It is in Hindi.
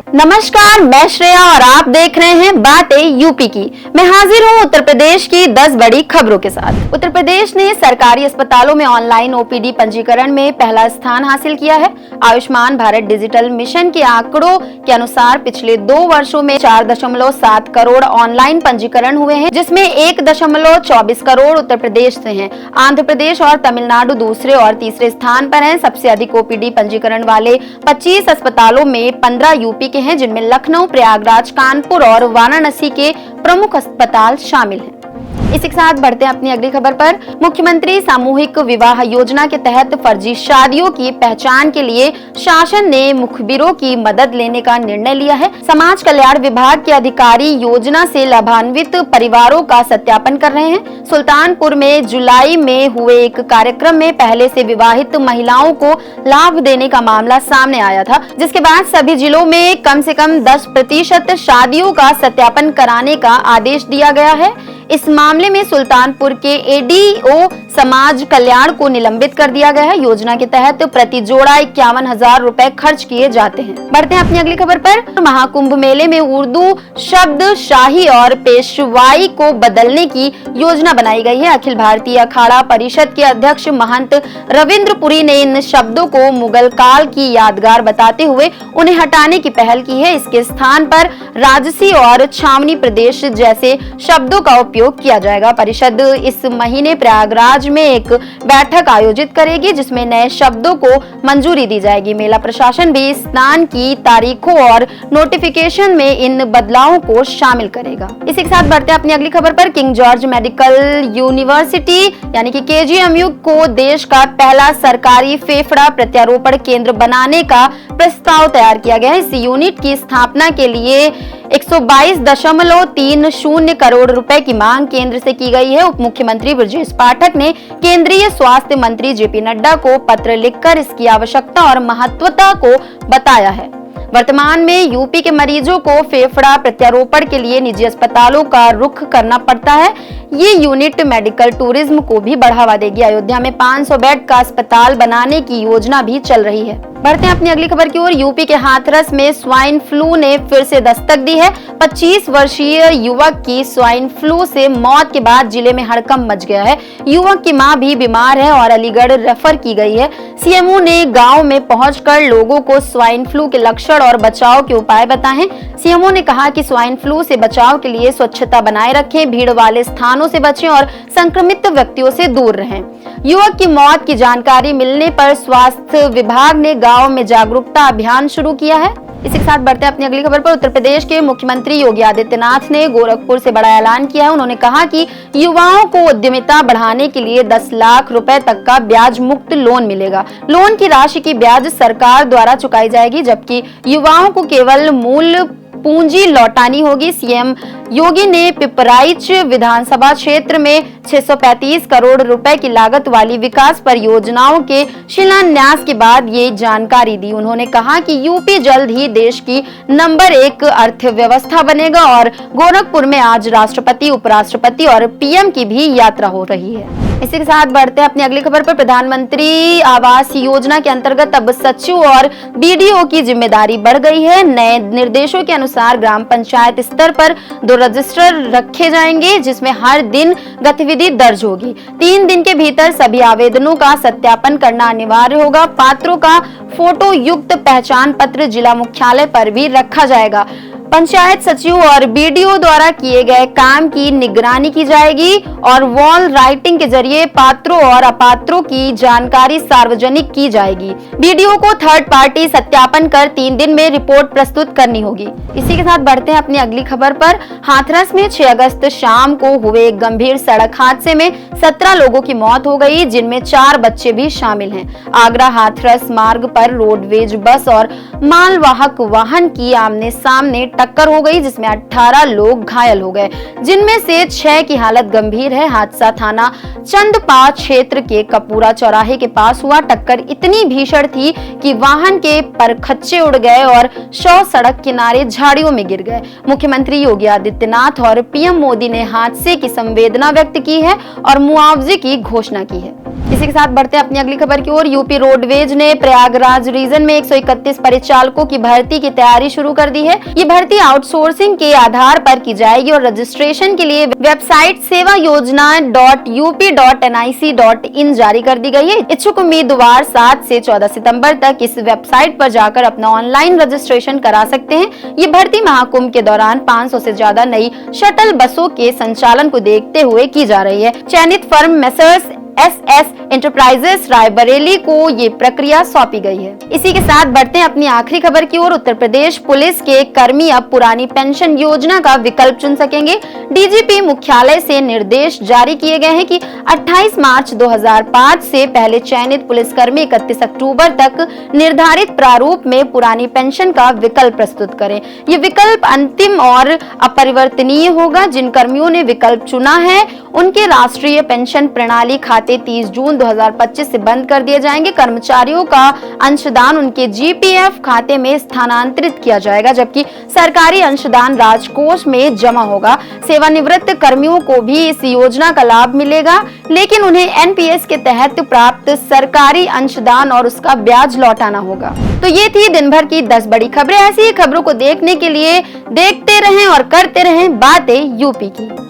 नमस्कार, मैं श्रेया और आप देख रहे हैं बातें यूपी की। मैं हाजिर हूं उत्तर प्रदेश की 10 बड़ी खबरों के साथ। उत्तर प्रदेश ने सरकारी अस्पतालों में ऑनलाइन ओपीडी पंजीकरण में पहला स्थान हासिल किया है। आयुष्मान भारत डिजिटल मिशन के आंकड़ों के अनुसार पिछले 2 वर्षों में 4.7 करोड़ ऑनलाइन पंजीकरण हुए हैं, जिसमें 1.24 करोड़ उत्तर प्रदेश से हैं। आंध्र प्रदेश और तमिलनाडु दूसरे और तीसरे स्थान पर हैं। सबसे अधिक ओपीडी पंजीकरण वाले 25 अस्पतालों में 15 यूपी हैं, जिनमें लखनऊ, प्रयागराज, कानपुर और वाराणसी के प्रमुख अस्पताल शामिल हैं। इसी के साथ बढ़ते हैं अपनी अगली खबर पर। मुख्यमंत्री सामूहिक विवाह योजना के तहत फर्जी शादियों की पहचान के लिए शासन ने मुखबिरों की मदद लेने का निर्णय लिया है। समाज कल्याण विभाग के अधिकारी योजना से लाभान्वित परिवारों का सत्यापन कर रहे हैं। सुल्तानपुर में जुलाई में हुए एक कार्यक्रम में पहले से विवाहित महिलाओं को लाभ देने का मामला सामने आया था, जिसके बाद सभी जिलों में कम से कम 10% शादियों का सत्यापन कराने का आदेश दिया गया है। इस मामले में सुल्तानपुर के एडीओ समाज कल्याण को निलंबित कर दिया गया है। योजना के तहत प्रति जोड़ा 51,000 रुपए खर्च किए जाते हैं। बढ़ते हैं अपनी अगली खबर पर। महाकुंभ मेले में उर्दू शब्द शाही और पेशवाई को बदलने की योजना बनाई गई है। अखिल भारतीय अखाड़ा परिषद के अध्यक्ष महंत रविंद्रपुरी ने इन शब्दों को मुगल काल की यादगार बताते हुए उन्हें हटाने की पहल की है। इसके स्थान पर राजसी और छावनी प्रदेश जैसे शब्दों का उपयोग किया जाएगा। परिषद इस महीने प्रयागराज में एक बैठक आयोजित करेगी, जिसमें नए शब्दों को मंजूरी दी जाएगी। मेला प्रशासन भी स्नान की तारीखों और नोटिफिकेशन में इन बदलावों को शामिल करेगा। इसी के साथ बढ़ते हैं अपनी अगली खबर पर। किंग जॉर्ज मेडिकल यूनिवर्सिटी यानी कि KGMU को देश का पहला सरकारी फेफड़ा प्रत्यारोपण केंद्र बनाने का प्रस्ताव तैयार किया गया है। इस यूनिट की स्थापना के लिए 122.30 करोड़ रुपए की मांग केंद्र से की गई है। उप मुख्यमंत्री ब्रजेश पाठक ने केंद्रीय स्वास्थ्य मंत्री JP नड्डा को पत्र लिखकर इसकी आवश्यकता और महत्वता को बताया है। वर्तमान में यूपी के मरीजों को फेफड़ा प्रत्यारोपण के लिए निजी अस्पतालों का रुख करना पड़ता है। ये यूनिट मेडिकल टूरिज्म को भी बढ़ावा देगी। अयोध्या में 500 बेड का अस्पताल बनाने की योजना भी चल रही है। बढ़ते हैं अपनी अगली खबर की ओर। यूपी के हाथरस में स्वाइन फ्लू ने फिर से दस्तक दी है। 25 वर्षीय युवक की स्वाइन फ्लू से मौत के बाद जिले में हड़कंप मच गया है। युवक की मां भी बीमार है और अलीगढ़ रेफर की गई है। CMO ने गांव में पहुंचकर लोगों को स्वाइन फ्लू के लक्षण और बचाव के उपाय बताएं। CMO ने कहा कि स्वाइन फ्लू से बचाव के लिए स्वच्छता बनाए रखें, भीड़ वाले स्थानों से बचें और संक्रमित व्यक्तियों से दूर रहें। युवक की मौत की जानकारी मिलने पर स्वास्थ्य विभाग ने गांव में जागरूकता अभियान शुरू किया है। इसी के साथ बढ़ते हैं अपनी अगली खबर पर। उत्तर प्रदेश के मुख्यमंत्री योगी आदित्यनाथ ने गोरखपुर से बड़ा ऐलान किया है। उन्होंने कहा कि युवाओं को उद्यमिता बढ़ाने के लिए 10 लाख रुपए तक का ब्याज मुक्त लोन मिलेगा। लोन की राशि की ब्याज सरकार द्वारा चुकाई जाएगी, जबकि युवाओं को केवल मूल पूंजी लौटानी होगी। CM योगी ने पिपराइच विधानसभा क्षेत्र में 635 करोड़ रुपए की लागत वाली विकास परियोजनाओं के शिलान्यास के बाद ये जानकारी दी। उन्होंने कहा कि यूपी जल्द ही देश की नंबर 1 अर्थव्यवस्था बनेगा और गोरखपुर में आज राष्ट्रपति, उपराष्ट्रपति और PM की भी यात्रा हो रही है। इसी के साथ बढ़ते हैं अपनी अगली खबर पर। प्रधानमंत्री आवास योजना के अंतर्गत अब सचिव और BDO की जिम्मेदारी बढ़ गई है। नए निर्देशों के अनुसार ग्राम पंचायत स्तर पर 2 रजिस्टर रखे जाएंगे, जिसमें हर दिन गतिविधि दर्ज होगी। 3 दिन के भीतर सभी आवेदनों का सत्यापन करना अनिवार्य होगा। पात्रों का फोटो युक्त पहचान पत्र जिला मुख्यालय पर भी रखा जाएगा। पंचायत सचिव और BDO द्वारा किए गए काम की निगरानी की जाएगी और वॉल राइटिंग के जरिए पात्रों और अपात्रों की जानकारी सार्वजनिक की जाएगी। BDO को थर्ड पार्टी सत्यापन कर 3 दिन में रिपोर्ट प्रस्तुत करनी होगी। इसी के साथ बढ़ते हैं अपनी अगली खबर पर। हाथरस में 6 अगस्त शाम को हुए एक गंभीर सड़क हादसे में 17 लोगों की मौत हो गई, जिनमें 4 बच्चे भी शामिल हैं। आगरा हाथरस मार्ग पर रोडवेज बस और मालवाहक वाहन की आमने सामने टक्कर हो गई जिसमें 18 लोग घायल हो गए, जिनमें से 6 की हालत गंभीर है। हादसा थाना चंदपा क्षेत्र के कपूरा चौराहे के पास हुआ। टक्कर इतनी भीषण थी कि वाहन के परखच्चे उड़ गए और शव सड़क किनारे झाड़ियों में गिर गए। मुख्यमंत्री योगी आदित्यनाथ और पीएम मोदी ने हादसे की संवेदना व्यक्त की है और मुआवजे की घोषणा की है। इसी के साथ बढ़ते हैं अपनी अगली खबर की ओर। यूपी रोडवेज ने प्रयागराज रीजन में 131 परिचालकों की भर्ती की तैयारी शुरू कर दी है। ये भर्ती आउटसोर्सिंग के आधार पर की जाएगी और रजिस्ट्रेशन के लिए वेबसाइट sevaYojana.up.nic.in जारी कर दी गई है। इच्छुक उम्मीदवार 7 से 14 सितंबर तक इस वेबसाइट पर जाकर अपना ऑनलाइन रजिस्ट्रेशन करा सकते हैं। ये भर्ती महाकुंभ के दौरान 500 से ज्यादा नई शटल बसों के संचालन को देखते हुए की जा रही है। चयनित firm messrs SS enterprises Raebareli को ये प्रक्रिया सौंपी गई है। इसी के साथ बढ़ते हैं अपनी आखिरी खबर की ओर। उत्तर प्रदेश पुलिस के कर्मी अब पुरानी पेंशन योजना का विकल्प चुन सकेंगे। डीजीपी मुख्यालय से निर्देश जारी किए गए हैं कि 28 मार्च 2005 से पहले चयनित पुलिसकर्मी 31 अक्टूबर तक निर्धारित प्रारूप में पुरानी पेंशन का विकल्प प्रस्तुत करें। ये विकल्प अंतिम और अपरिवर्तनीय होगा। जिन कर्मियों ने विकल्प चुना है उनके राष्ट्रीय पेंशन प्रणाली खाते 30 जून 2025 से बंद कर दिए जाएंगे। कर्मचारियों का अंशदान उनके जीपीएफ खाते में स्थानांतरित किया जाएगा, जबकि सरकारी अंशदान राजकोष में जमा होगा। सेवानिवृत्त कर्मियों को भी इस योजना का लाभ मिलेगा, लेकिन उन्हें एनपीएस के तहत प्राप्त सरकारी अंशदान और उसका ब्याज लौटाना होगा। तो ये थी दिन भर की 10 बड़ी खबरें। ऐसी ही खबरों को देखने के लिए देखते रहें और करते रहें बातें यूपी की।